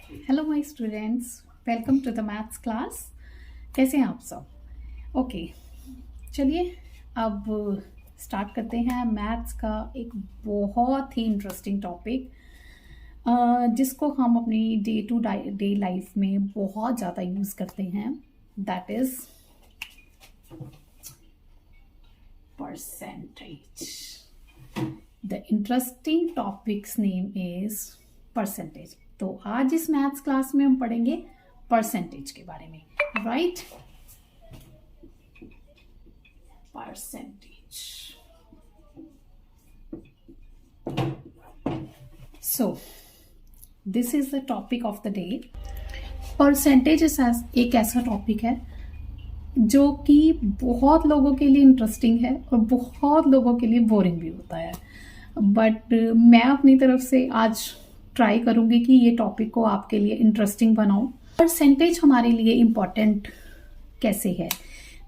Hello my students, welcome to the maths class. कैसे हैं आप सब? ओके, चलिए अब स्टार्ट करते हैं मैथ्स का एक बहुत ही इंटरेस्टिंग टॉपिक जिसको हम अपनी डे टू डे लाइफ में बहुत ज़्यादा यूज़ करते हैं, that is percentage. The interesting topics name is percentage. तो आज इस मैथ्स क्लास में हम पढ़ेंगे परसेंटेज के बारे में, right? Percentage. So this is the topic of the day. Percentage एक ऐसा टॉपिक है जो कि बहुत लोगों के लिए इंटरेस्टिंग है और बहुत लोगों के लिए बोरिंग भी होता है, बट मैं अपनी तरफ से आज ट्राई करूंगी कि ये टॉपिक को आपके लिए इंटरेस्टिंग बनाऊं। परसेंटेज हमारे लिए इम्पॉर्टेंट कैसे है?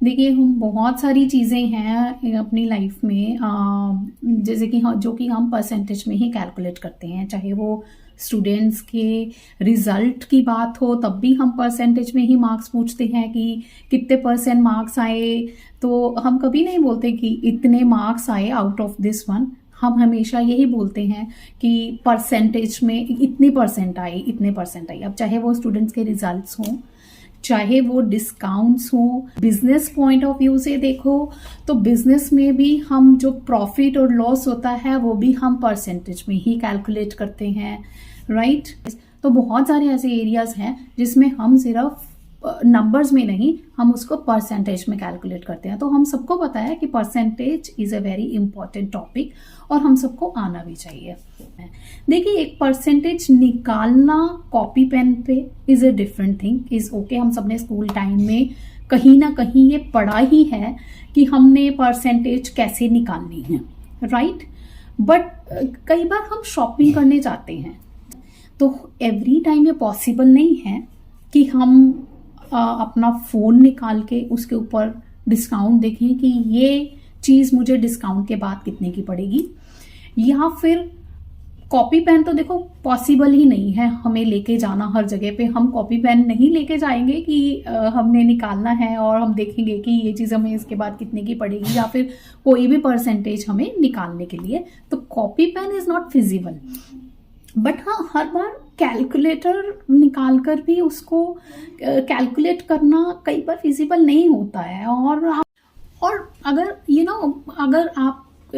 देखिए, हम बहुत सारी चीज़ें हैं अपनी लाइफ में जैसे कि जो कि हम परसेंटेज में ही कैलकुलेट करते हैं। चाहे वो स्टूडेंट्स के रिजल्ट की बात हो, तब भी हम परसेंटेज में ही मार्क्स पूछते हैं कि कितने परसेंट मार्क्स आए। तो हम कभी नहीं बोलते कि इतने मार्क्स आए आउट ऑफ दिस वन। हम हमेशा यही बोलते हैं कि परसेंटेज में इतनी परसेंट आई, इतने परसेंट आई। अब चाहे वो स्टूडेंट्स के रिजल्ट्स हों, चाहे वो डिस्काउंट्स हो, बिजनेस पॉइंट ऑफ व्यू से देखो तो बिजनेस में भी हम जो प्रॉफिट और लॉस होता है वो भी हम परसेंटेज में ही कैलकुलेट करते हैं, राइट? तो बहुत सारे ऐसे एरियाज हैं जिसमें हम सिर्फ नंबर्स में नहीं, हम उसको परसेंटेज में कैलकुलेट करते हैं। तो हम सबको पता है कि percentage is a very important topic और हम सबको आना भी चाहिए। देखिए, एक परसेंटेज निकालना कॉपी पेन पे is a different thing. Is okay, हम सबने स्कूल टाइम में कहीं ना कहीं ये पढ़ा ही है कि हमने परसेंटेज कैसे निकालनी है, राइट? बट कई बार हम शॉपिंग करने जाते हैं तो एवरी टाइम ये पॉसिबल नहीं है कि हम अपना फोन निकाल के उसके ऊपर डिस्काउंट देखें कि ये चीज मुझे डिस्काउंट के बाद कितने की पड़ेगी। या फिर कॉपी पेन तो देखो पॉसिबल ही नहीं है हमें लेके जाना हर जगह पे। हम कॉपी पेन नहीं लेके जाएंगे कि हमने निकालना है और हम देखेंगे कि ये चीज हमें इसके बाद कितने की पड़ेगी, या फिर कोई भी परसेंटेज हमें निकालने के लिए। तो copy pen is not feasible. But हाँ, हर बार कैलकुलेटर निकाल कर भी उसको कैलकुलेट करना कई बार फिजिबल नहीं होता है। और अगर अगर आप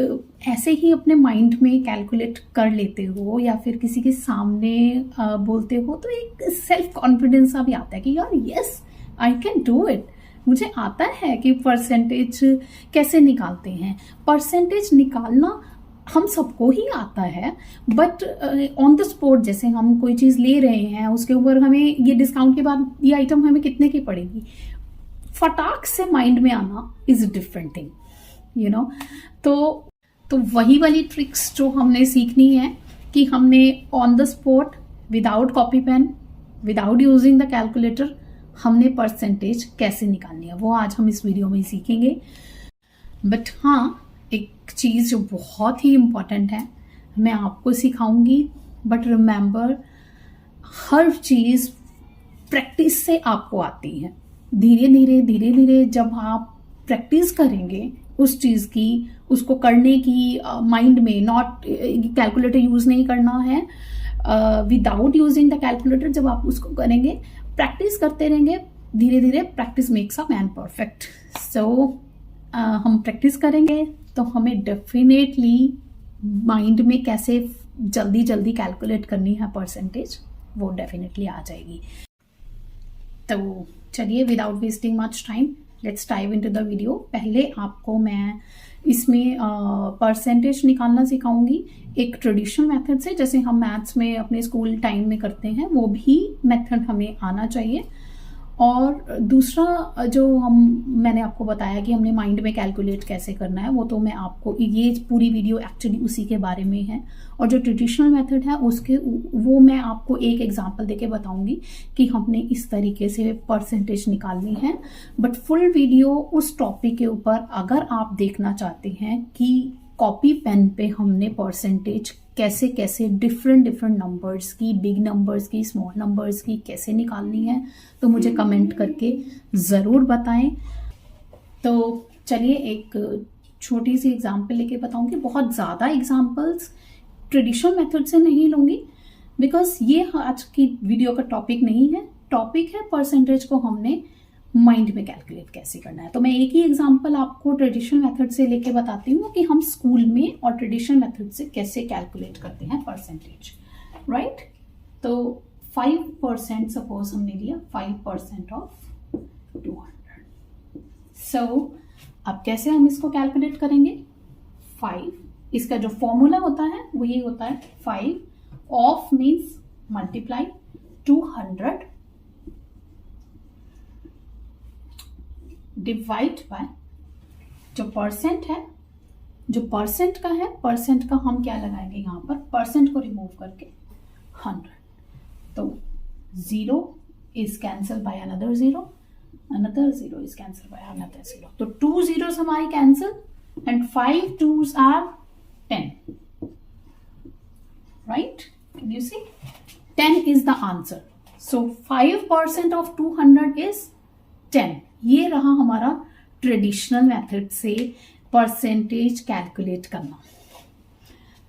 ऐसे ही अपने माइंड में कैलकुलेट कर लेते हो या फिर किसी के सामने बोलते हो तो एक सेल्फ कॉन्फिडेंस सा भी आता है कि यार yes, I can do it. मुझे आता है कि परसेंटेज कैसे निकालते हैं। परसेंटेज निकालना हम सबको ही आता है, बट ऑन द स्पॉट जैसे हम कोई चीज ले रहे हैं, उसके ऊपर हमें ये डिस्काउंट के बाद ये आइटम हमें कितने की पड़ेगी, फटाक से माइंड में आना is different thing, you know. तो वही वाली ट्रिक्स जो हमने सीखनी है कि हमने on the spot, without copy pen, without using the calculator, हमने परसेंटेज कैसे निकालनी है, वो आज हम इस वीडियो में सीखेंगे। बट हाँ, एक चीज जो बहुत ही इंपॉर्टेंट है मैं आपको सिखाऊंगी, बट रिमेंबर, हर चीज प्रैक्टिस से आपको आती है। धीरे धीरे जब आप प्रैक्टिस करेंगे उस चीज की, उसको करने की, माइंड में नॉट कैलकुलेटर यूज नहीं करना है, विदाउट यूजिंग द कैलकुलेटर जब आप उसको करेंगे, प्रैक्टिस करते रहेंगे, धीरे धीरे practice makes a man perfect. So हम प्रैक्टिस करेंगे तो हमें डेफिनेटली माइंड में कैसे जल्दी जल्दी कैलकुलेट करनी है परसेंटेज, वो डेफिनेटली आ जाएगी। तो चलिए, without wasting much time, let's dive into the video. पहले आपको मैं इसमें परसेंटेज निकालना सिखाऊंगी एक ट्रेडिशनल मेथड से, जैसे हम मैथ्स में अपने स्कूल टाइम में करते हैं, वो भी मेथड हमें आना चाहिए। और दूसरा जो मैंने आपको बताया कि हमने माइंड में कैलकुलेट कैसे करना है, वो तो मैं आपको, ये पूरी वीडियो एक्चुअली उसी के बारे में है। और जो ट्रेडिशनल मेथड है वो मैं आपको एक एग्जांपल देके बताऊंगी कि हमने इस तरीके से परसेंटेज निकालनी है। बट फुल वीडियो उस टॉपिक के ऊपर अगर आप देखना चाहते हैं कि कॉपी पेन पे हमने परसेंटेज कैसे कैसे डिफरेंट डिफरेंट नंबर्स की, बिग नंबर्स की, स्मॉल नंबर्स की कैसे निकालनी है, तो मुझे कमेंट करके ज़रूर बताएं। तो चलिए एक छोटी सी एग्जाम्पल लेके बताऊंगी। बहुत ज़्यादा एग्जाम्पल्स ट्रेडिशनल मेथड से नहीं लूंगी, बिकॉज ये आज की वीडियो का टॉपिक नहीं है। टॉपिक है परसेंटेज को हमने माइंड में कैलकुलेट कैसे करना है। तो मैं एक ही एग्जांपल आपको ट्रेडिशनल मेथड से लेके बताती हूँ कि हम स्कूल में और ट्रेडिशनल मेथड से कैसे कैलकुलेट करते हैं परसेंटेज, राइट। तो 5% सपोज हमने लिया, 5% ऑफ 200। सो अब कैसे हम इसको कैलकुलेट करेंगे? 5, इसका जो फॉर्मूला होता है वो ये होता है, 5 of means multiply 200 divide by जो परसेंट है, जो परसेंट का है, परसेंट का हम क्या लगाएंगे यहाँ पर, परसेंट को रिमूव करके 100। तो 0 is cancel by another 0, another 0 is cancel by another 0। तो 2 zeros हमारी कैंसल and 5 2s are 10, right. Can you see? 10 is the answer. So 5% of 200 is 10. ये रहा हमारा ट्रेडिशनल मेथड से परसेंटेज कैलकुलेट करना।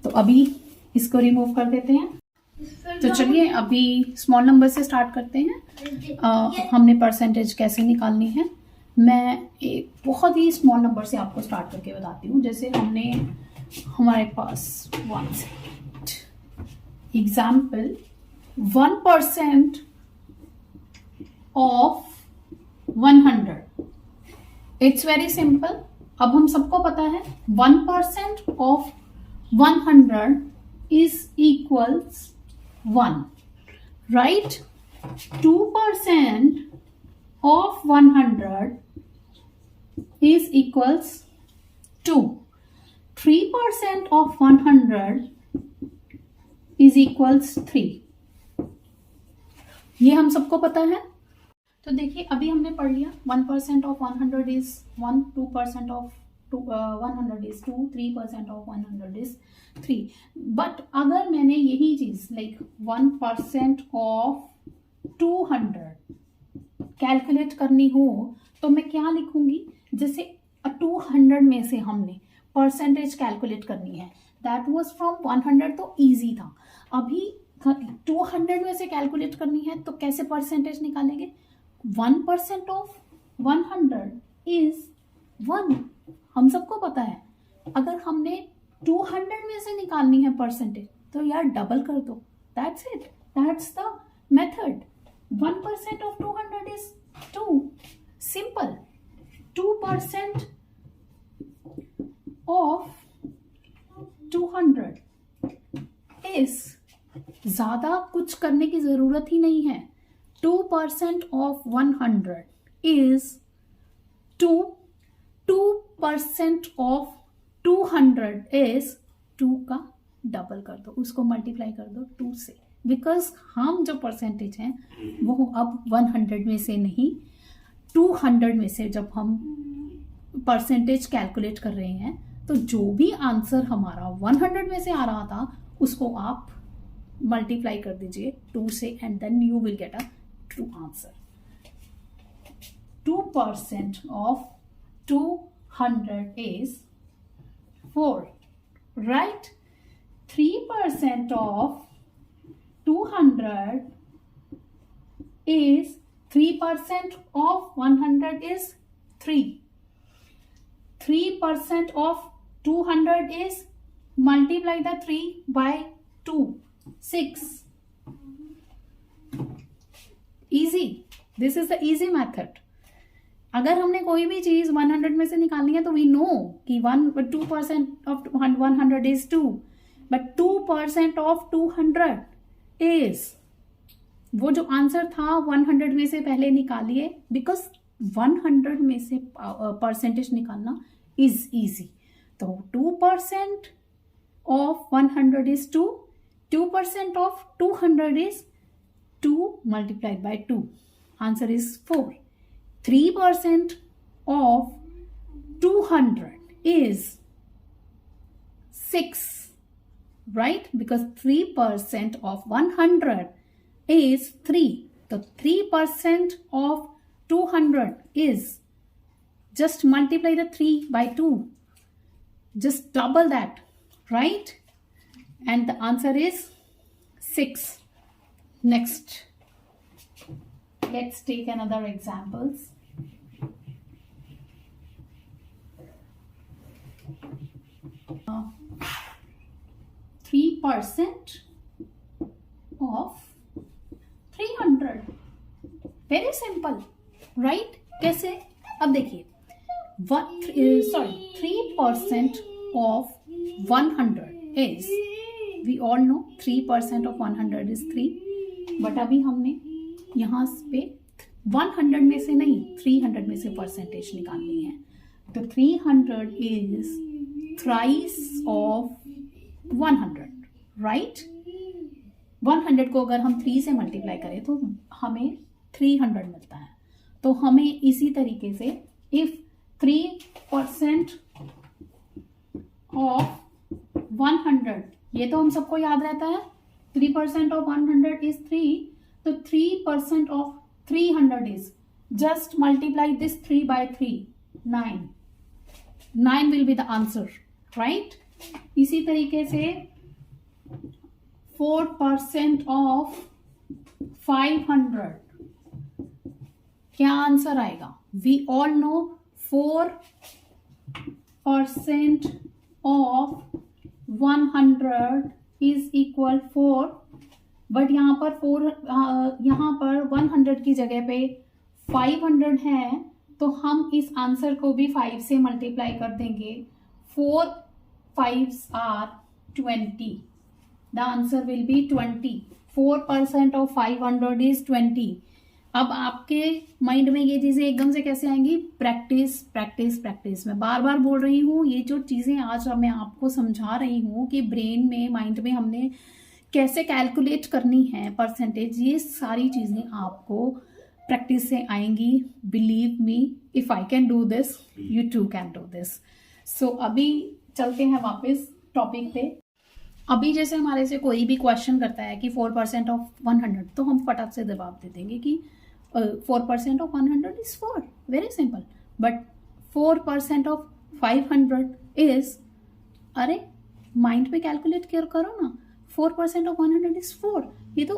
तो अभी इसको रिमूव कर देते हैं। तो चलिए अभी स्मॉल नंबर से स्टार्ट करते हैं। हमने परसेंटेज कैसे निकालनी है, मैं एक बहुत ही स्मॉल नंबर से आपको स्टार्ट करके बताती हूँ। जैसे हमने हमारे पास 1 second example 1% of 100। It's very simple. अब हम सबको पता है 1% of 100 is equals 1, right. 2% of 100 is equals 2। 3% of 100 is equals 3। ये हम सबको पता है। तो देखिए अभी हमने पढ़ लिया 1% of 100 is 1, 2% of 100 is 2, 3% of 100 is 3। But अगर मैंने यही चीज लाइक 1% ऑफ 200 कैलकुलेट करनी हो तो मैं क्या लिखूंगी? जैसे 200 में से हमने परसेंटेज कैलकुलेट करनी है, दैट वाज फ्रॉम 100, तो इजी था। अभी 200 में से कैलकुलेट करनी है तो कैसे परसेंटेज निकालेंगे? 1% ऑफ 100 इज 1, हम सबको पता है। अगर हमने 200 में से निकालनी है परसेंटेज तो यार डबल कर दो, that's it, that's the method. 1% of 200 is 2, simple. 2% of 200 is, ज्यादा कुछ करने की जरूरत ही नहीं है। 2% of 100 is 2. 2% of 200 is 2 का डबल कर दो, उसको मल्टीप्लाई कर दो 2 से, बिकॉज हम जो परसेंटेज हैं वो अब 100 में से नहीं 200 में से जब हम परसेंटेज कैलकुलेट कर रहे हैं, तो जो भी आंसर हमारा 100 में से आ रहा था उसको आप मल्टीप्लाई कर दीजिए 2 से and then you will get a true answer. 2% of 200 is 4, right? 3% of 200 is 3% of 100 is 3. 3% of 200 is, multiply the 3 by 2, 6. Easy, this is the easy method. अगर हमने कोई भी चीज 100 में से निकालनी है तो वी नो कि 2% of 100 is 2, but 2% of 200 is, वो जो आंसर था 100 में से पहले निकालिए, बिकॉज 100 में से परसेंटेज निकालना इज इजी। तो 2% of 100 is 2, 2% of 200 is 2 multiplied by 2. Answer is 4. 3% of 200 is 6. right? Because 3% of 100 is 3. So 3% of 200 is, just multiply the 3 by 2. Just double that, right? And the answer is 6. Next, let's take another examples. Uh, 3% of 300. Very simple, right? कैसे? अब देखिए, 3% of 100 is, we all know 3% of 100 is 3, but अभी हमने यहाँ पे 100 में से नहीं 300 में से परसेंटेज निकालनी है. तो 300 is thrice of 100, right? 100 को अगर हम 3 से मल्टीप्लाई करें तो हमें 300 मिलता है. तो हमें इसी तरीके से if 3% of 100, ये तो हम सबको याद रहता है, 3% of 100 is 3, तो 3% of 300 is, just multiply this 3 by 3, 9. 9 will be the answer, right? इसी तरीके से 4% of 500, क्या आंसर आएगा? We all know 4% of 100 is equal 4, but यहाँ पर 100 की जगह पे 500 है, तो हम इस आंसर को भी 5 से मल्टीप्लाई कर देंगे. 4 5s are 20. The answer will be 20. 4% of 500 is 20. अब आपके माइंड में ये चीजें एकदम से कैसे आएंगी? Practice practice practice. मैं बार बार बोल रही हूँ, ये जो चीजें आज मैं आपको समझा रही हूँ कि ब्रेन में, माइंड में हमने कैसे कैलकुलेट करनी है परसेंटेज, ये सारी चीजें आपको प्रैक्टिस से आएंगी. Believe me, if I can do this, you too can do this. So अभी चलते हैं वापस टॉपिक पे. अभी जैसे हमारे से कोई भी क्वेश्चन करता है कि 4% ऑफ 100, तो हम फटाक से जवाब दे देंगे कि 4% of 100 is 4. Very simple. But 4% of 500 is, अरे माइंड पे कैलकुलेट करो ना. 4% ऑफ 100 इज 4. ये तो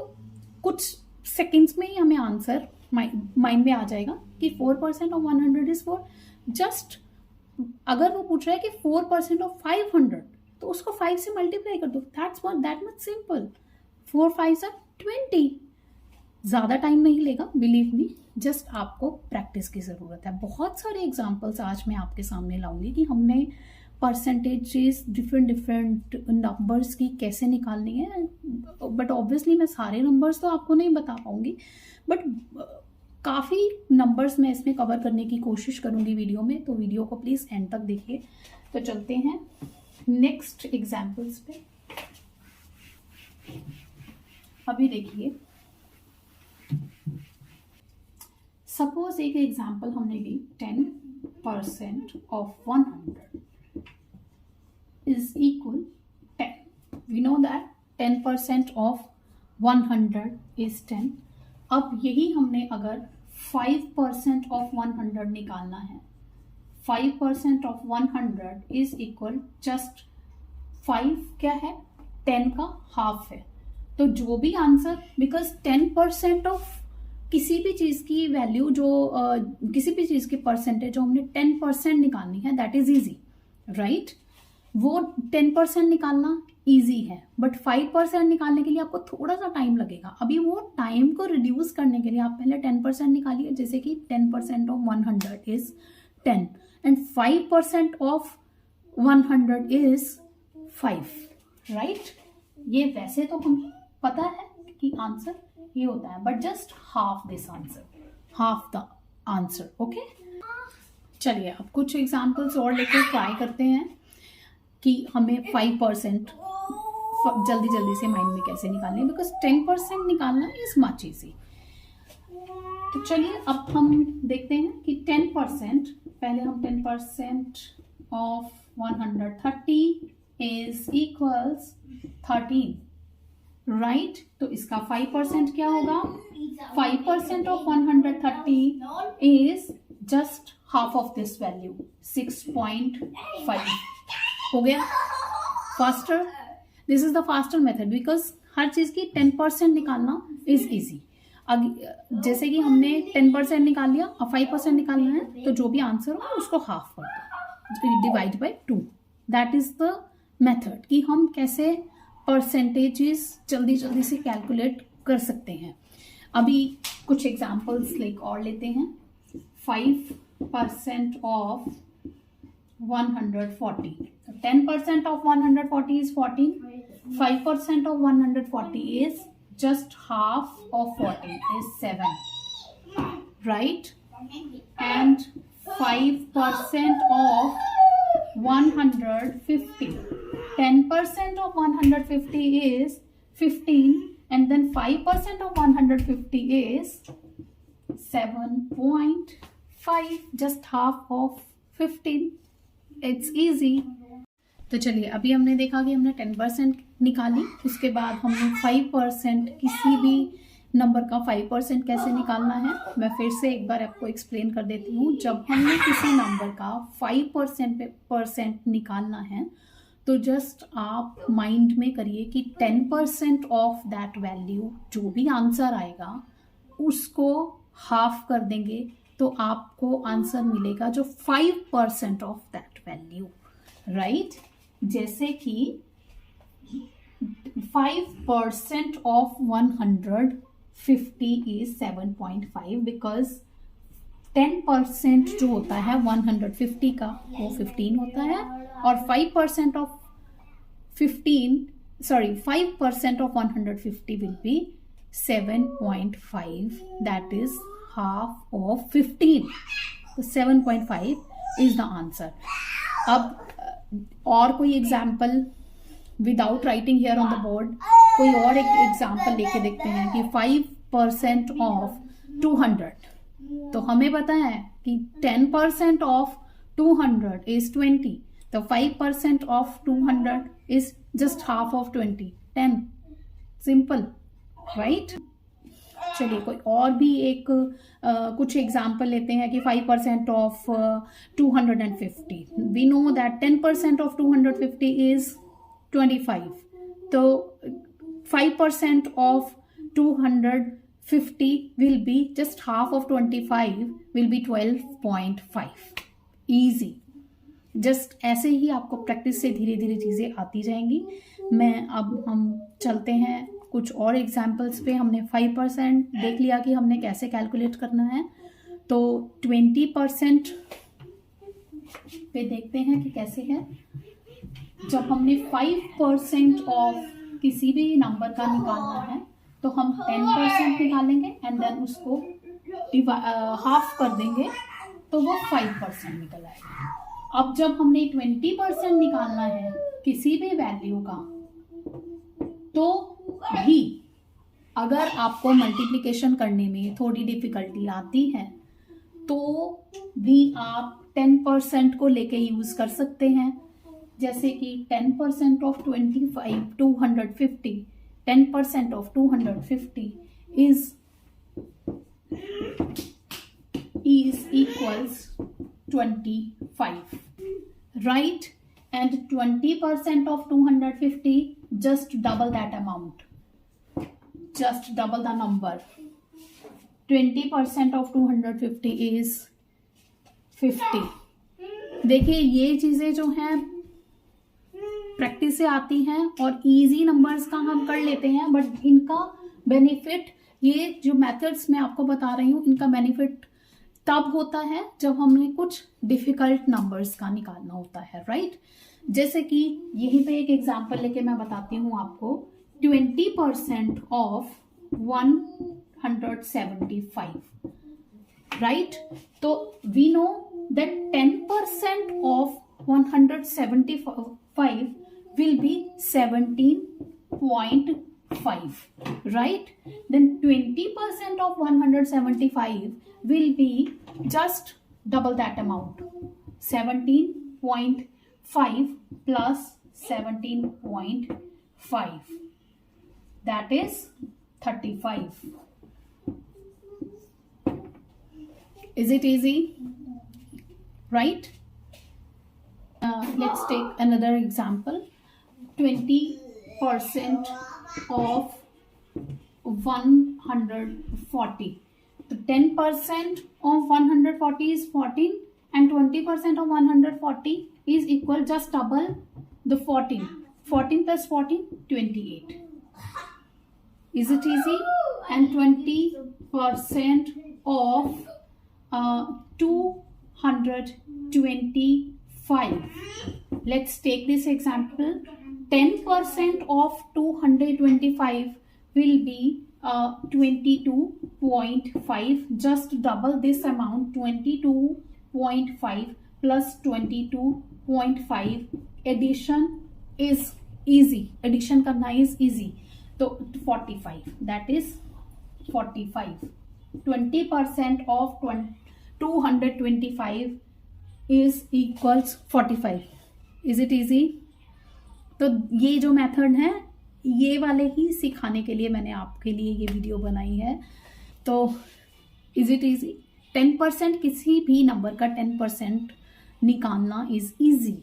कुछ सेकेंड्स में ही हमें आंसर माइंड में आ जाएगा कि 4% ऑफ 100 इज 4. जस्ट अगर वो पूछ रहा है कि 4% ऑफ 500, तो उसको 5 से मल्टीप्लाई कर दो. That much simple. 4 5s are 20. ज्यादा टाइम नहीं लेगा, बिलीव मी. जस्ट आपको प्रैक्टिस की जरूरत है. बहुत सारे एग्जांपल्स आज मैं आपके सामने लाऊंगी कि हमने परसेंटेजेस डिफरेंट नंबर्स की कैसे निकालनी है. बट ऑब्वियसली मैं सारे नंबर्स तो आपको नहीं बता पाऊंगी, बट काफ़ी नंबर्स मैं इसमें कवर करने की कोशिश करूंगी वीडियो में. तो वीडियो को प्लीज़ एंड तक देखिए. तो चलते हैं नेक्स्ट एग्जाम्पल्स पे. अभी देखिए, सपोज एक एग्जाम्पल हमने ली, 10% of 100 is equal 10. We know that 10% of 100 is 10. अब यही हमने अगर 5% of 100 निकालना है, 5% of 100 is equal just 5 क्या है? 10 का हाफ है. तो जो भी आंसर, बिकॉज 10% ऑफ किसी भी चीज की वैल्यू, जो किसी भी चीज की परसेंटेज जो हमने 10% निकालनी है, दैट इज इजी, राइट? वो 10% निकालना इजी है, बट 5% निकालने के लिए आपको थोड़ा सा टाइम लगेगा. अभी वो टाइम को रिड्यूस करने के लिए आप पहले 10% निकालिए. जैसे कि 10% of 100 is 10 and 5% of 100 is 5, right? ये वैसे तो हमें पता है कि आंसर ये होता है, but just half this answer, half the answer. Okay, चलिए अब कुछ एग्जांपल्स और लेकर ट्राई करते हैं कि हमें 5% जल्दी जल्दी से माइंड में कैसे निकालने हैं, बिकॉज 10% निकालना इज मच इजी. तो चलिए अब हम देखते हैं कि 10%, पहले हम 10% ऑफ 130 is equals 13, right? तो इसका 5% क्या होगा? 5% of 130 is just half of this value, 6.5. हो गया? Faster. This is the faster method because हर चीज की 10% निकालना is easy. जैसे कि हमने 10% निकाल लिया और 5% निकालना है, तो जो भी आंसर हो उसको हाफ कर दो, divide by 2. That is the method कि हम कैसे परसेंटेजेस जल्दी जल्दी से कैलकुलेट कर सकते हैं. अभी कुछ एग्जांपल्स और लेते हैं. 5% of 140. 10% of 140 is 14. 5% of 140 is just half of 14 is 7, right? And 5% of 150. 10% of 150 is 15, and then 5% of 150 is 7.5, just half of 15. It's easy. तो चलिए, अभी हमने देखा कि हमने 10% निकाली, उसके बाद हमने 5% किसी भी नंबर का 5% कैसे निकालना है मैं फिर से एक बार आपको एक्सप्लेन कर देती हूँ. जब हमने किसी नंबर का 5% निकालना है तो जस्ट आप माइंड में करिए कि 10% ऑफ दैट वैल्यू, जो भी आंसर आएगा उसको हाफ कर देंगे तो आपको आंसर मिलेगा जो 5% ऑफ दैट वैल्यू, राइट? जैसे कि 5% ऑफ 150 इज 7.5 बिकॉज 10% जो होता है 150 का वो 15 होता है, और 5% of 150 will be 7.5, that is half of 15. तो 7.5 इज द आंसर. अब और कोई example without writing here on the board, कोई और एक एग्जाम्पल लेके देखते हैं कि 5% ऑफ 200. तो हमें पता है कि 10% ऑफ 200 इज 20. तो 5% of 200 is just half of 20, 10. Simple, right? चलिए, कोई और भी एक कुछ एग्जाम्पल लेते हैं कि 5% of 250. We know that 10% of 250 is 25. तो 5% of 250 will be just half of 25, will be 12.5. Easy. जस्ट ऐसे ही आपको प्रैक्टिस से धीरे धीरे चीजें आती जाएंगी. अब हम चलते हैं कुछ और एग्जाम्पल्स पे. हमने 5% देख लिया कि हमने कैसे कैलकुलेट करना है, तो 20% पे देखते हैं कि कैसे है. जब हमने 5% ऑफ किसी भी नंबर का निकालना है तो हम 10% निकालेंगे एंड देन उसको हाफ कर देंगे तो वो 5% निकल आएगा. अब जब हमने 20% निकालना है किसी भी वैल्यू का, तो भी अगर आपको मल्टीप्लिकेशन करने में थोड़ी डिफिकल्टी आती है तो भी आप 10% को लेके यूज कर सकते हैं. जैसे कि 10% of 250, 10% of 250 is equals 25, right? And 20% of 250, just double that amount, just double the number. 20% of 250 is 50. देखिए, ये चीजें जो हैं प्रैक्टिस से आती हैं और इजी नंबर्स का हम कर लेते हैं, बट इनका बेनिफिट, ये जो मेथड्स मैं आपको बता रही हूँ, इनका बेनिफिट तब होता है जब हमें कुछ डिफिकल्ट नंबर्स का निकालना होता है, राइट? जैसे कि यहीं पे एक एग्जांपल लेके मैं बताती हूँ आपको. 20% ऑफ 175, राइट? तो we know that 10% of 175 will be 17.5, right? Then 20% of 175 will be just double that amount, 17.5 plus 17.5, that is 35. Is it easy? Right? Let's take another example. 20% of 140. So 10% of 140 is 14 and 20% of 140 is equal, just double the 14. 14 plus 14, 28. Is it easy? And 20% of 225. Let's take this example. 10% of 225 will be 22.5. Just double this amount, 22.5 plus 22.5. Addition is easy. Addition करना is easy. तो 45, that is 45. 20% of 225 is equals 45. Is it easy? तो ये जो method है, ये वाले ही सिखाने के लिए मैंने आपके लिए ये वीडियो बनाई है. तो इज इट इजी? 10% किसी भी नंबर का 10% निकालना इज इजी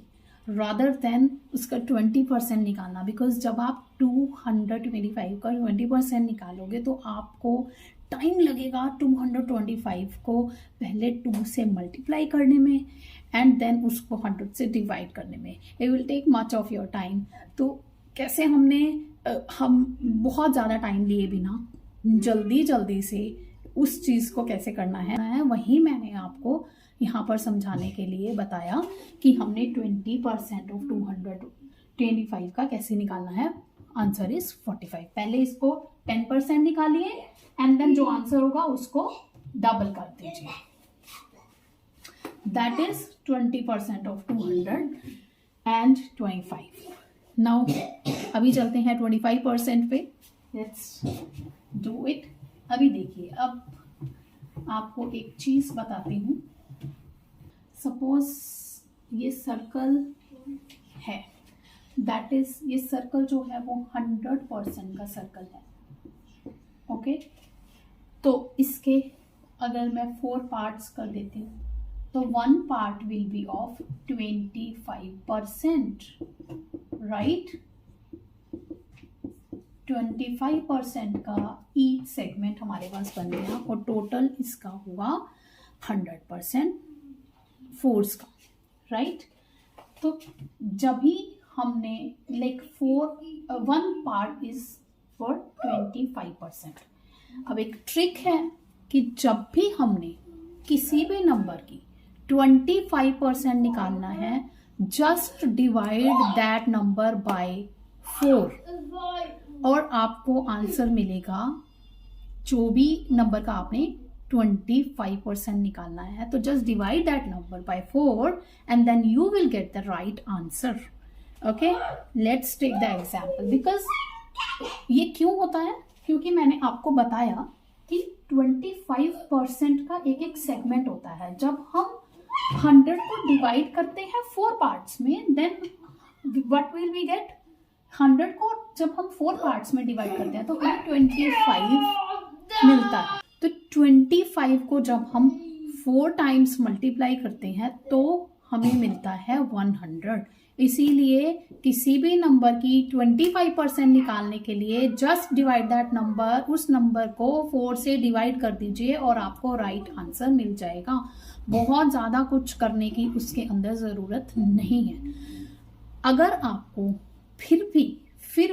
रादर देन उसका 20% निकालना. बिकॉज जब आप 225 का 20% निकालोगे तो आपको टाइम लगेगा 225 को पहले 2 से मल्टीप्लाई करने में एंड देन उसको 100 से डिवाइड करने में. It will take much of your time. तो कैसे हम बहुत ज़्यादा टाइम लिए बिना जल्दी से उस चीज़ को कैसे करना है, वही मैंने आपको यहाँ पर समझाने के लिए बताया कि हमने 20% ऑफ 225 का कैसे निकालना है. Answer is 45. पहले इसको 10% निकालिए एंड देन जो आंसर होगा उसको डबल कर दीजिए. That is 20% of 225. नाउ अभी चलते हैं 25% पे. Let's do it. अभी देखिए, अब आपको एक चीज बताती हूँ. सपोज ये सर्कल है, दैट इज ये सर्कल जो है वो 100% का सर्कल है. ओके तो इसके अगर मैं 4 पार्ट्स कर देती हूँ तो 1 part will be of 25%, right. 25% का ईच सेगमेंट हमारे पास बन गया और टोटल इसका हुआ 100% फोर्स का, राइट. तो जब भी हमने लाइक 1 पार्ट इज फॉर 25%. अब एक ट्रिक है कि जब भी हमने किसी भी नंबर की 25% निकालना है, just divide that number by 4 और आपको आंसर मिलेगा. जो भी नंबर का आपने 25% निकालना है तो just divide that number by 4 and then you will get the right answer. Okay let's take the example. Because ये क्यों होता है? क्योंकि मैंने आपको बताया कि 25% का एक सेगमेंट होता है. जब हम 100 को डिवाइड करते हैं 4 पार्ट्स में, then what will we get? 100 को जब हम 4 पार्ट्स में डिवाइड करते हैं तो हमें 25 मिलता है. तो 25 को जब हम 4 टाइम्स मल्टीप्लाई करते हैं तो हमें मिलता है 100. इसीलिए किसी भी नंबर की 25% निकालने के लिए जस्ट डिवाइड दैट नंबर, उस नंबर को 4 से डिवाइड कर दीजिए और आपको राइट आंसर मिल जाएगा. बहुत ज़्यादा कुछ करने की उसके अंदर ज़रूरत नहीं है. अगर आपको फिर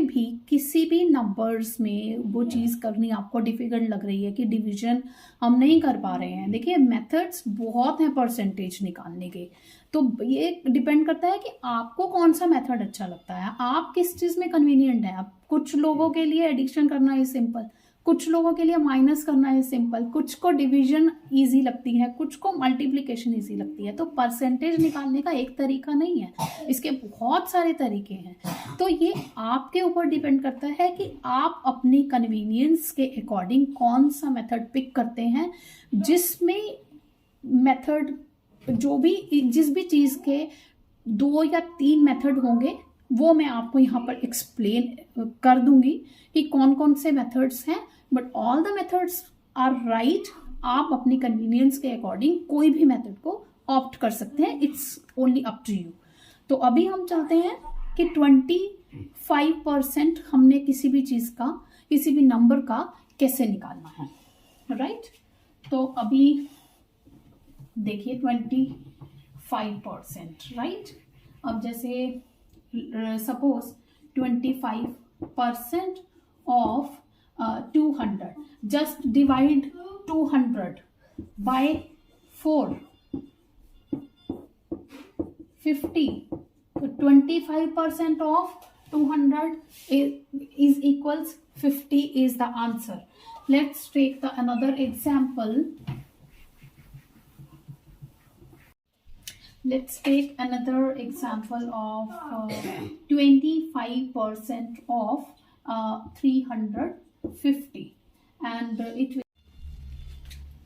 भी किसी भी नंबर्स में वो चीज़ करनी आपको डिफिकल्ट लग रही है कि डिवीजन हम नहीं कर पा रहे हैं, देखिए मेथड्स बहुत हैं परसेंटेज निकालने के. तो ये डिपेंड करता है कि आपको कौन सा मेथड अच्छा लगता है, आप किस चीज़ में कन्वीनियंट है. अब कुछ लोगों के लिए एडिशन करना है सिंपल, कुछ लोगों के लिए माइनस करना है सिंपल, कुछ को डिवीजन इजी लगती है, कुछ को मल्टीप्लिकेशन इजी लगती है. तो परसेंटेज निकालने का एक तरीका नहीं है, इसके बहुत सारे तरीके हैं. तो ये आपके ऊपर डिपेंड करता है कि आप अपनी कन्वीनियंस के अकॉर्डिंग कौन सा मेथड पिक करते हैं, जिसमें मेथड जिस भी चीज़ के 2 या 3 मेथड होंगे वो मैं आपको यहाँ पर एक्सप्लेन कर दूंगी कि कौन कौन से मेथड्स हैं, but all the methods are right. आप अपनी कन्वीनियंस के अकॉर्डिंग कोई भी मेथड को ऑप्ट कर सकते हैं, it's only up to you. तो अभी हम चलते हैं कि 25% हमने किसी भी चीज का, किसी भी नंबर का कैसे निकालना है, राइट। तो अभी देखिए 25%, राइट। अब जैसे suppose 25% of 200, just divide 200 by 4, 50. So 25% of 200 is equals 50 is the answer. Let's take another example. Let's take another example of 25% of 350, and it will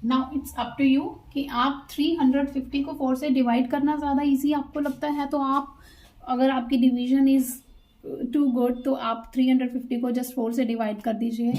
now it's up to you कि आप 350 को 4 से divide करना ज़्यादा easy आपको लगता है, तो आप, अगर आपकी डिवीजन इज़ टू गुड, तो आप 350 को जस्ट 4 से डिवाइड कर दीजिए।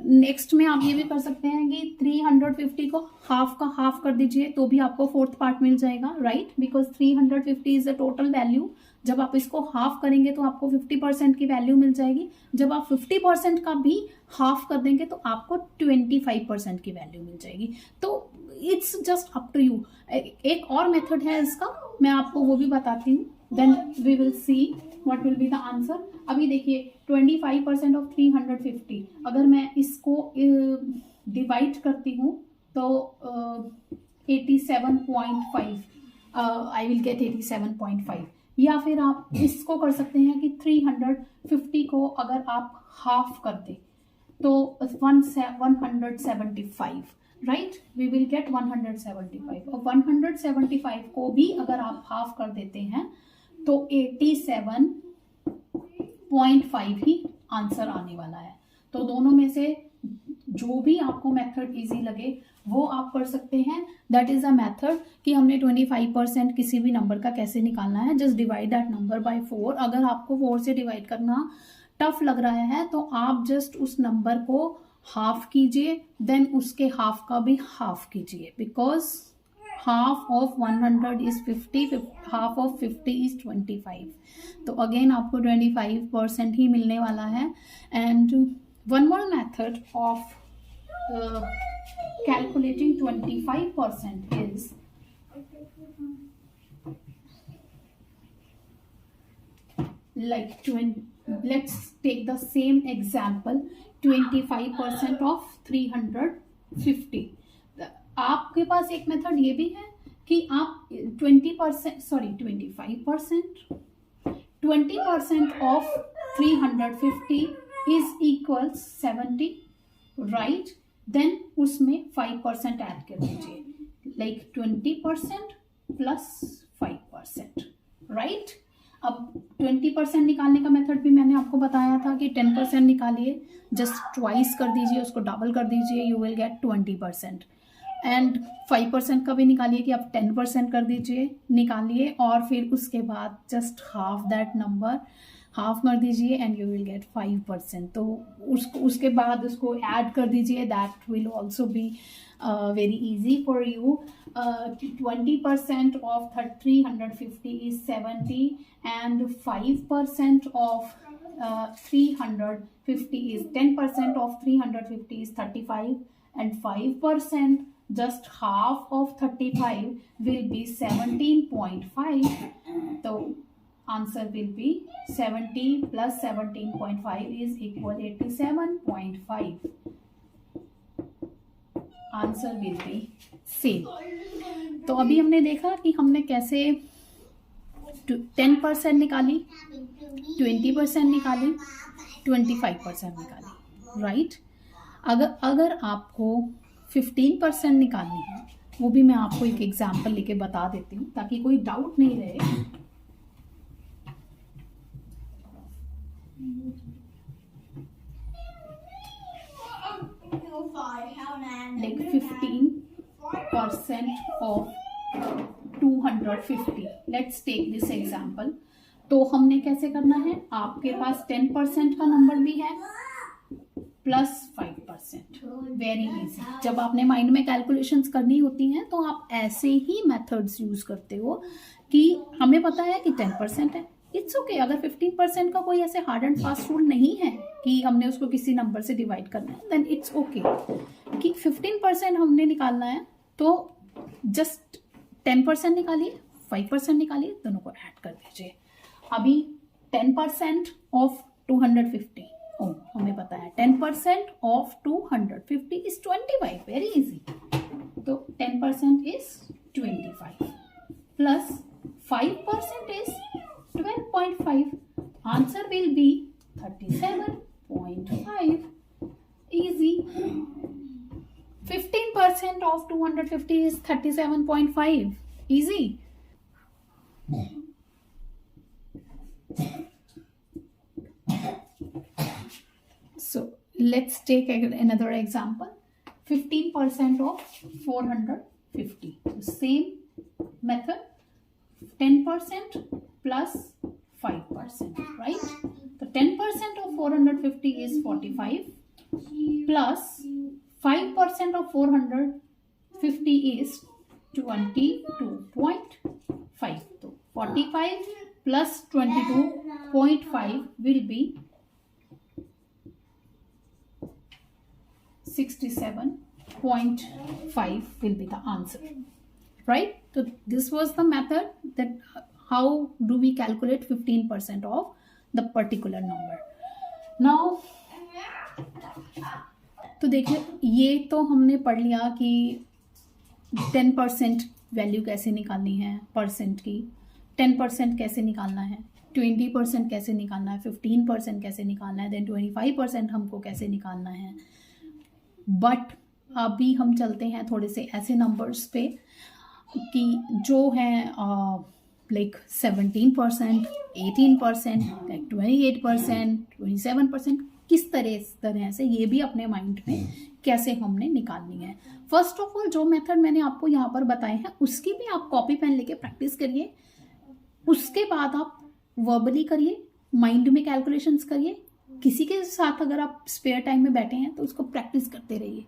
नेक्स्ट में आप ये भी कर सकते हैं कि 350 को हाफ का हाफ कर दीजिए, तो भी आपको फोर्थ पार्ट मिल जाएगा, right, because 350 is the total value. जब आप इसको हाफ करेंगे तो आपको 50% की वैल्यू मिल जाएगी। जब आप 50% का भी हाफ कर देंगे तो आपको 25% की वैल्यू मिल जाएगी। तो it's just up to you. एक और मेथड है इसका, मैं आपको वो भी बताती हूँ, then we will see what will be the answer. अभी देखिए 25% ऑफ 350, अगर मैं इसको डिवाइड करती हूँ तो 87.5 आई विल गेट 87.5। या फिर आप इसको कर सकते हैं कि 350 को अगर आप हाफ कर दे तो 175, राइट, वी विल गेट 175। और 175 को भी अगर आप हाफ कर देते हैं तो 87.5 ही आंसर आने वाला है। तो दोनों में से जो भी आपको मेथड इजी लगे वो आप कर सकते हैं। दैट इज अ मेथड कि हमने 25% किसी भी नंबर का कैसे निकालना है। Just divide that number by 4। अगर आपको 4 से डिवाइड करना टफ लग रहा है तो आप जस्ट उस नंबर को हाफ कीजिए, देन उसके हाफ का भी हाफ कीजिए, because half of 100 is 50, half of 50 is 25। तो अगेन आपको 25% ही मिलने वाला है। And one more method of calculating 25% is like 20. Let's take the same example, 25% of 350. आपके पास एक मेथड ये भी है कि आप 20% of 350 is equals 70, right? Then उसमें 5% ऐड कर दीजिए, लाइक 20% प्लस 5%, राइट। अब 20% निकालने का मेथड भी मैंने आपको बताया था कि 10% निकालिए, जस्ट ट्वाइस कर दीजिए, उसको डबल कर दीजिए, यू विल गेट 20%। एंड 5% का भी निकालिए कि आप 10% कर दीजिए, निकालिए, और फिर उसके बाद just half that number half कर दीजिए एंड यू विल गेट 5%। तो उसके बाद उसको ऐड कर दीजिए, that will also be very easy for you. 20% of 350 is 70 and 5% of 350 is 10% of 350 is 35 and 5% just half of 35 will be 17.5. So answer will be 70 plus 17.5 is equal 87.5. Answer will be same. तो अभी हमने देखा कि हमने कैसे 10% निकाली, 20% निकाली, 25% निकाली, राइट। अगर आपको 15% निकालनी है, वो भी मैं आपको एक एग्जाम्पल लेके बता देती हूँ ताकि कोई डाउट नहीं रहे। Like 15% of 250. Let's take this example. तो हमने कैसे करना है, आपके पास 10% का नंबर भी है प्लस 5%, वेरी इजी। जब आपने माइंड में कैलकुलेशंस करनी होती हैं तो आप ऐसे ही मेथड्स यूज करते हो कि हमें पता है कि 10% है, इट्स ओके। अगर 15% का कोई ऐसे हार्ड एंड फास्ट रूल नहीं है कि हमने उसको किसी नंबर से डिवाइड करना है, देन इट्स ओके कि 15% हमने निकालना है तो जस्ट 10% निकालिए, 5% निकालिए, दोनों को ऐड कर दीजिए। अभी 10% ऑफ 250, हमें पता है 10% ऑफ 250 इज 25, वेरी इजी। तो 10% is 25 plus 5% is 12.5, answer will be 37.5, easy। 15% of 250 is 37.5, easy। So let's take another example. 15% of 450, same method, 10% plus 5%, right? So 10% of 450 is 45 plus 5% of 450 is 22.5. So 45 plus 22.5 will be 67.5 will be the answer, right? So this was the method that how do we calculate 15% of the particular number. Now तो देखिए, ये तो हमने पढ़ लिया कि 10% value कैसे निकालनी है परसेंट की, 10% कैसे निकालना है, 20% कैसे निकालना है, 15% कैसे निकालना है, देन 25% हमको कैसे निकालना है। बट अभी हम चलते हैं थोड़े से ऐसे नंबर्स पे कि जो हैं लाइक 17%, 18%, लाइक 28%, 27%, किस तरह से ये भी अपने माइंड में कैसे हमने निकालनी है। फर्स्ट ऑफ ऑल जो मेथड मैंने आपको यहाँ पर बताए हैं उसकी भी आप कॉपी पेन लेके प्रैक्टिस करिए, उसके बाद आप वर्बली करिए, माइंड में कैलकुलेशंस करिए। किसी के साथ अगर आप स्पेयर टाइम में बैठे हैं तो उसको प्रैक्टिस करते रहिए,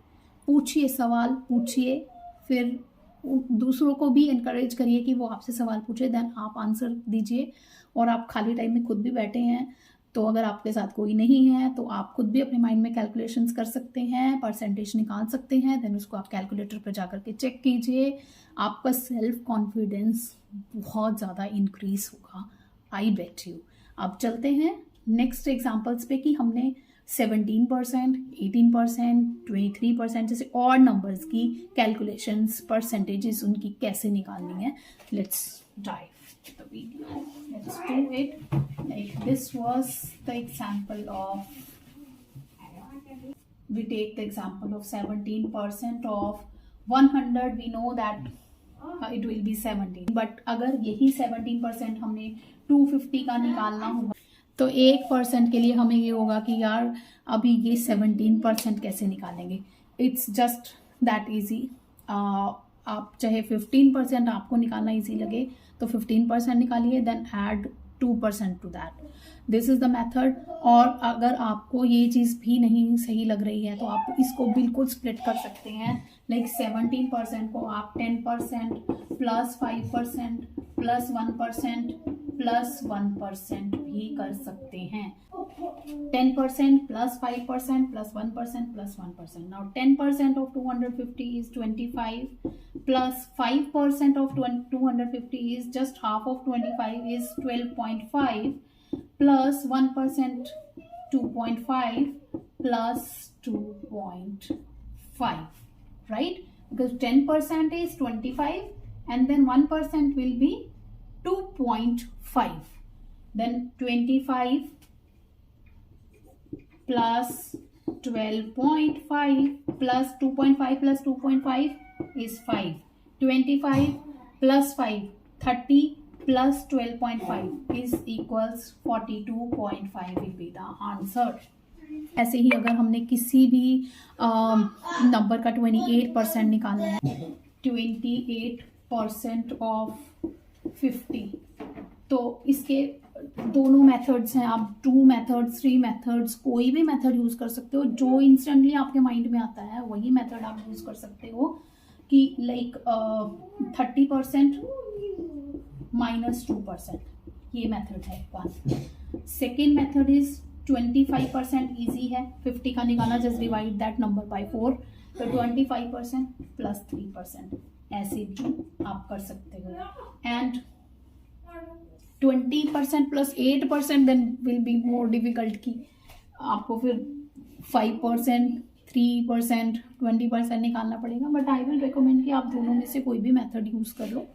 पूछिए, सवाल पूछिए, फिर दूसरों को भी इनकरेज करिए कि वो आपसे सवाल पूछे, देन आप आंसर दीजिए। और आप खाली टाइम में खुद भी बैठे हैं तो अगर आपके साथ कोई नहीं है तो आप खुद भी अपने माइंड में कैलकुलेशंस कर सकते हैं, परसेंटेज निकाल सकते हैं, देन उसको आप कैलकुलेटर पर जाकर के चेक कीजिए। आपका सेल्फ कॉन्फिडेंस बहुत ज़्यादा इंक्रीज होगा, आई बेट यू। अब चलते हैं नेक्स्ट एग्जाम्पल्स पे कि हमने 17%, 18%, 23% जैसे और नंबर्स की कैलकुलेशंस, परसेंटेजेस उनकी कैसे निकालनी है। Let's dive the video, let's do it। Like this was the example of, we take the example of 17% of 100, we know that it will be 17, but अगर यही 17% हमने 250 का निकालना होगा तो 1% के लिए हमें ये होगा कि यार अभी ये 17% कैसे निकालेंगे। It's just that easy. आप चाहे 15% आपको निकालना ईजी लगे तो 15% निकालिए, then add 2% to that, this is the method. और अगर आपको ये चीज़ भी नहीं सही लग रही है तो आप इसको बिल्कुल स्प्लिट कर सकते हैं। लाइक 17% को आप 10% प्लस 5% प्लस 1% प्लस 1% भी कर सकते हैं। 10% plus 5% plus 1% plus 1%। Now 10% of 250 is 25 plus 5% of 250 is just half of 25 is 12.5 plus 1% 2.5 plus 2.5, right? Because 10% is 25 and then 1% will be 2.5, then 25 plus 12.5 plus 2.5 plus 2.5 is 5, 25 plus 5 30 plus 12.5 is equals 42.5 will be the answer। ऐसे ही अगर हमने किसी भी number का 28% निकालना है, 28% of 50, तो इसके दोनों मेथड्स हैं, आप 2 मेथड्स 3 मेथड्स कोई भी मेथड यूज कर सकते हो, जो इंस्टेंटली आपके माइंड में आता है वही मेथड आप यूज कर सकते हो कि लाइक 30% -2%, ये मेथड है one. Second method is 25% easy है, 50 का निकालना, just divide that number by 4, तो 25% प्लस 3%, ऐसे भी आप कर सकते हो। And 20% plus 8% then will be more difficult, कि आपको फिर 5%, 3%, 20% निकालना पड़ेगा। बट आई विल रिकमेंड कि आप दोनों में से कोई भी मेथड यूज कर लो,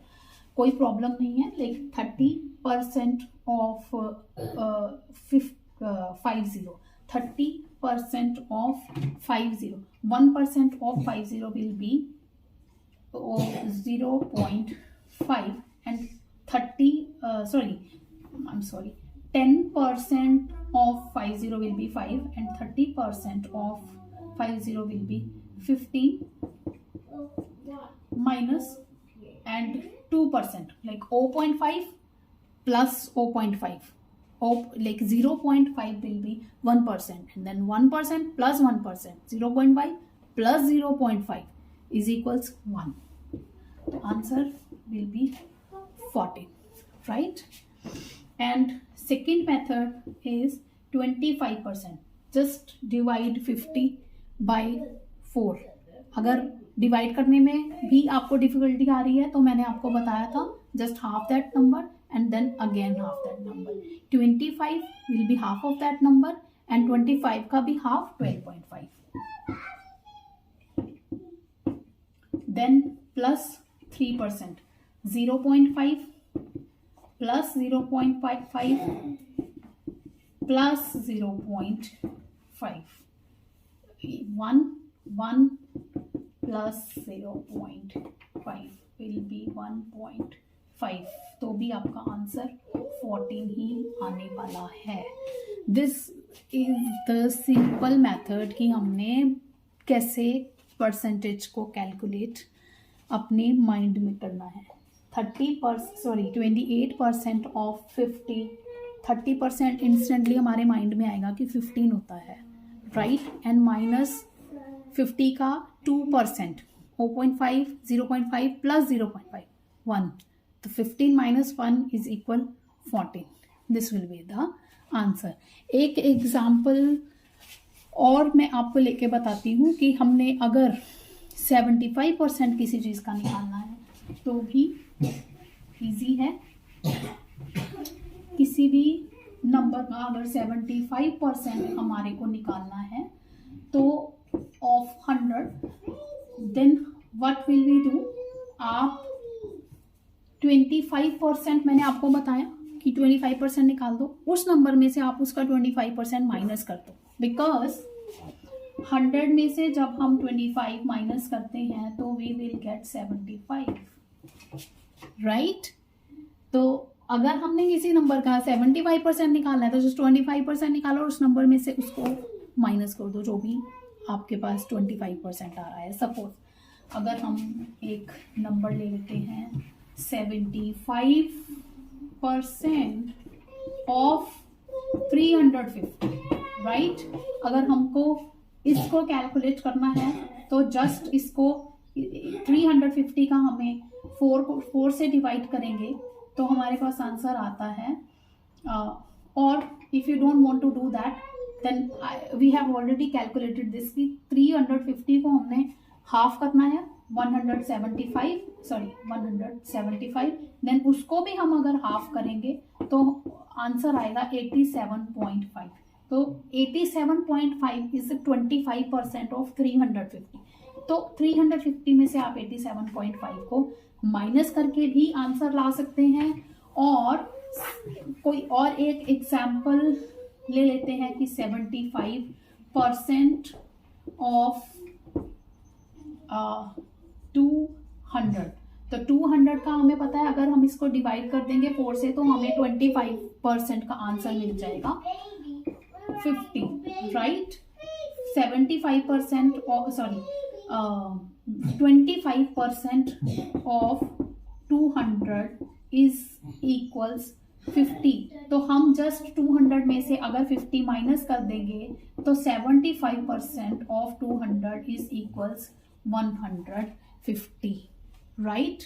कोई प्रॉब्लम नहीं है। Like 30% of 50, 30% of 50, 1% of 50 will be 0.5 and 10% of 50 will be 5 and 30% of 50 will be 15 minus and 2%, like 0.5 plus 0.5, like 0.5 will be 1%, and then 1% plus 1%, 0.5 plus 0.5 is equals 1. The answer will be 14, right? And second method is 25%. Just divide 50 by 4. अगर divide करने में भी आपको difficulty आ रही है तो मैंने आपको बताया था, just half that number and then again half that number. 25 will be half of that number and 25 का भी half 12.5. Then plus 3%, 0.5 plus 0.55 plus 0.5, 1 plus 0.5 will be 1.5, तो भी आपका आंसर 14 ही आने वाला है। This is the simple method कि हमने कैसे परसेंटेज को कैलकुलेट अपने माइंड में करना है। 28% ऑफ 50, 30% इंस्टेंटली हमारे माइंड में आएगा कि 15 होता है, राइट? एंड माइनस 50 का 2%, 0.5, 0.5 प्लस 0.5, 1, तो 15 minus 1 is equal 14. This will be the answer. एक एग्जाम्पल और मैं आपको लेके बताती हूँ कि हमने अगर 75% किसी चीज़ का निकालना है तो भी इजी है। किसी भी नंबर का अगर 75% हमारे को निकालना है तो of 100, then what will we do? आप 25%, मैंने आपको बताया कि 25% निकाल दो, उस नंबर में से आप उसका 25% माइनस कर दो, बिकॉज 100 में से जब हम 25 माइनस करते हैं तो वी विल गेट 75, राइट? तो अगर हमने किसी नंबर का 75% निकालना है तो जस्ट 25% निकालो और उस नंबर में से उसको माइनस कर दो, जो भी आपके पास 25% आ रहा है। सपोज अगर हम एक नंबर ले लेते हैं 75% ऑफ 350, राइट? अगर हमको इसको कैलकुलेट करना है तो जस्ट इसको 350 का हमें 4 से डिवाइड करेंगे तो हमारे पास आंसर आता है। और if you don't want to do that then we have already calculated this कि 350 को हमने हाफ करना है 175, देन उसको भी हम अगर हाफ करेंगे तो आंसर आएगा 87.5। तो 87.5 इज 25% ऑफ 350। तो 350 में से आप 87.5 को माइनस करके भी आंसर ला सकते हैं। और कोई और एक एग्जाम्पल ले लेते हैं कि 75% ऑफ 200, तो 200 का हमें पता है अगर हम इसको डिवाइड कर देंगे 4 से तो हमें 25% का आंसर मिल जाएगा 50, राइट? 25% ऑफ 200 is equals 50, तो हम जस्ट 200 में से अगर 50 माइनस कर देंगे तो 75% ऑफ 200 इज इक्वल्स 150, राइट।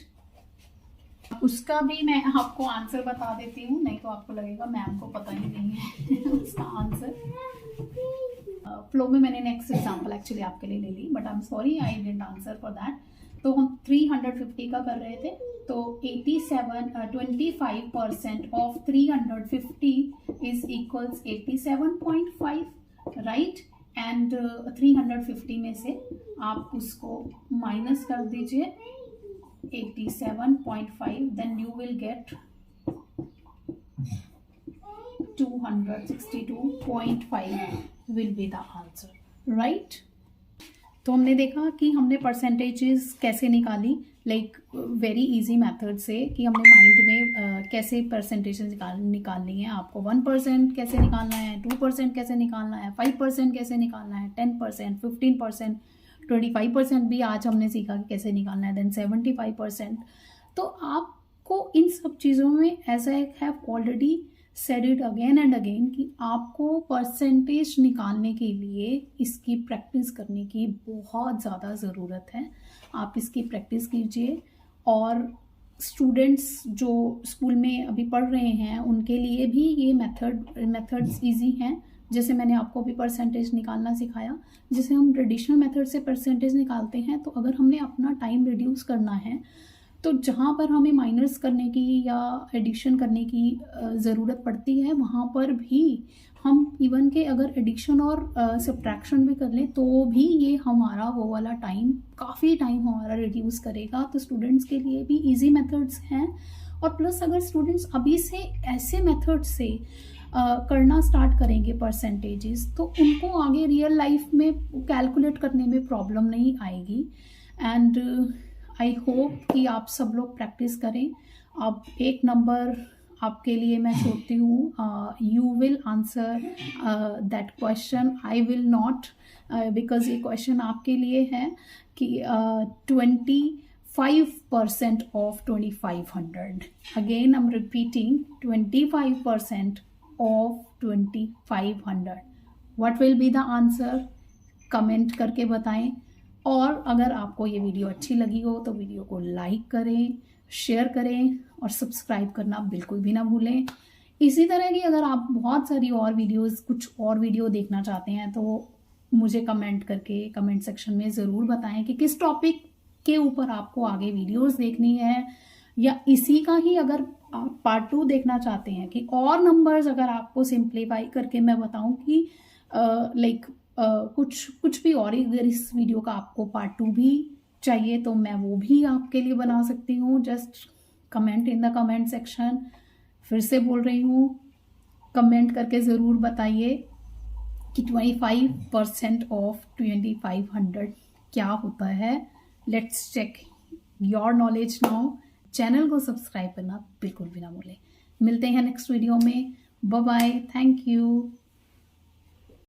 उसका भी मैं आपको आंसर बता देती हूँ, नहीं तो आपको लगेगा मैम को पता ही नहीं है उसका आंसर। फ्लो में मैंने नेक्स्ट एग्जांपल एक्चुअली आपके लिए ले ली, but I am sorry I didn't answer for that. तो हम 350 का कर रहे थे, तो 25% off 350 is equals 87.5, right. And 350 में से आप उसको माइनस कर दीजिए 87.5, then you will get 262.5 will be the answer, right? तो हमने देखा कि हमने परसेंटेजेस कैसे निकाली, लाइक वेरी इजी मेथड से, कि हमने माइंड में कैसे परसेंटेजेस निकालनी है। आपको 1% कैसे निकालना है, 2% कैसे निकालना है, 5% कैसे निकालना है, 10%, 15%, 25% भी आज हमने सीखा कि कैसे निकालना है, देन 75%। तो आपको इन सब चीज़ों में, as I have already said it again and again, कि आपको परसेंटेज निकालने के लिए इसकी प्रैक्टिस करने की बहुत ज़्यादा ज़रूरत है। आप इसकी प्रैक्टिस कीजिए, और स्टूडेंट्स जो स्कूल में अभी पढ़ रहे हैं उनके लिए भी ये मेथड्स ईजी हैं। जैसे मैंने आपको भी परसेंटेज निकालना सिखाया, जैसे हम ट्रेडिशनल मेथड से परसेंटेज निकालते हैं, तो अगर हमने अपना टाइम रिड्यूस करना है, तो जहाँ पर हमें माइनस करने की या एडिशन करने की ज़रूरत पड़ती है, वहाँ पर भी हम इवन के अगर एडिशन और सब्ट्रैक्शन भी कर लें, तो भी ये हमारा वो वाला टाइम, काफ़ी टाइम हमारा रिड्यूस करेगा। तो स्टूडेंट्स के लिए भी इजी मेथड्स हैं, और प्लस अगर स्टूडेंट्स अभी से ऐसे मेथड से करना स्टार्ट करेंगे परसेंटेजेस, तो उनको आगे रियल लाइफ में कैलकुलेट करने में प्रॉब्लम नहीं आएगी। एंड आई होप कि आप सब लोग प्रैक्टिस करें। अब एक नंबर आपके लिए मैं छोड़ती हूँ, you will answer that question, I will not, because ये क्वेश्चन आपके लिए है कि 25% of 2500, again I am repeating, 25% of 2500, what will be the answer? Comment करके बताएं। और अगर आपको ये वीडियो अच्छी लगी हो तो वीडियो को लाइक करें, शेयर करें, और सब्सक्राइब करना बिल्कुल भी ना भूलें। इसी तरह की अगर आप बहुत सारी और वीडियोस, कुछ और वीडियो देखना चाहते हैं, तो मुझे कमेंट करके कमेंट सेक्शन में ज़रूर बताएं कि किस टॉपिक के ऊपर आपको आगे वीडियोस देखनी है, या इसी का ही अगर आप पार्ट 2 देखना चाहते हैं, कि और नंबर्स अगर आपको सिंप्लीफाई करके मैं बताऊं कि लाइक कुछ भी और, अगर इस वीडियो का आपको पार्ट 2 भी चाहिए तो मैं वो भी आपके लिए बना सकती हूँ। Just comment in the comment section. फिर से बोल रही हूँ, कमेंट करके ज़रूर बताइए कि 25% ऑफ 2500 क्या होता है। Let's check your knowledge now. Channel को सब्सक्राइब करना बिल्कुल भी ना भूलें। मिलते हैं नेक्स्ट वीडियो में। Bye bye, thank you.